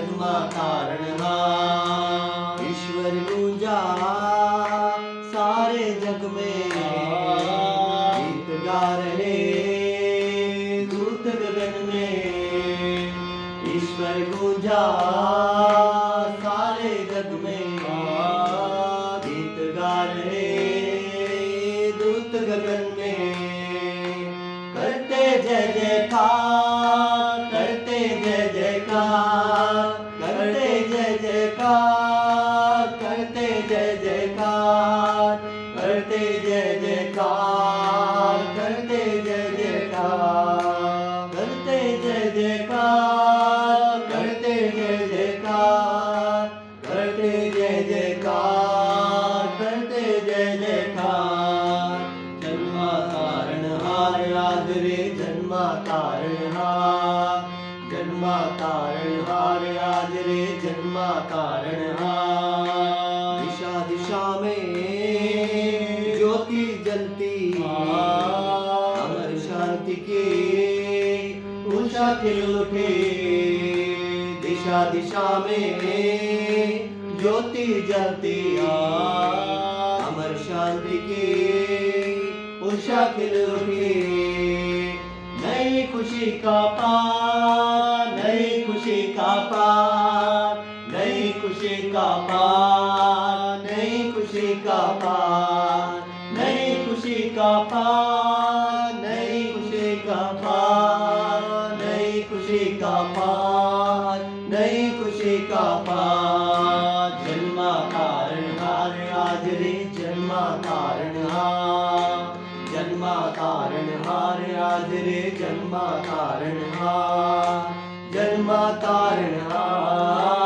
जन्मा तारणहार। ईश्वर गूंजा सारे जग में, गीत गा रहे दूत गगन में। ईश्वर गूंजा सारे जग में, गीत गा रहे दूत गगन में। करते जय जयकार, करते जय जयकार, करते जय जयकार, करते जय जयकार, करते जय जयकार, करते जय जयकार, करते जय जयकार, करते जय जयकार, करते जय जयकार, करते जय जयकार। जन्मा तारणहार आज रे जन्मा तारणहार, जन्मा तारणहार आज रे जन्मा तारणहार। दिशा दिशा में ज्योति जलती, अमर शांति की उषा खिल उठे। दिशा दिशा में ज्योति जलती, अमर शांति की उषा खिल उठी। नई खुशी का पार, नई खुशी का पार, नई खुशी का पार, नई खुशी का पार, नई खुशी का पार, नई खुशी का पार, नई खुशी का पार, नई खुशी का पार। जन्मा तारणहार आज रे जन्मा तारणहार, जन्मा तारणहार आज रे जन्मा तारणहार, जन्मा तारणहार।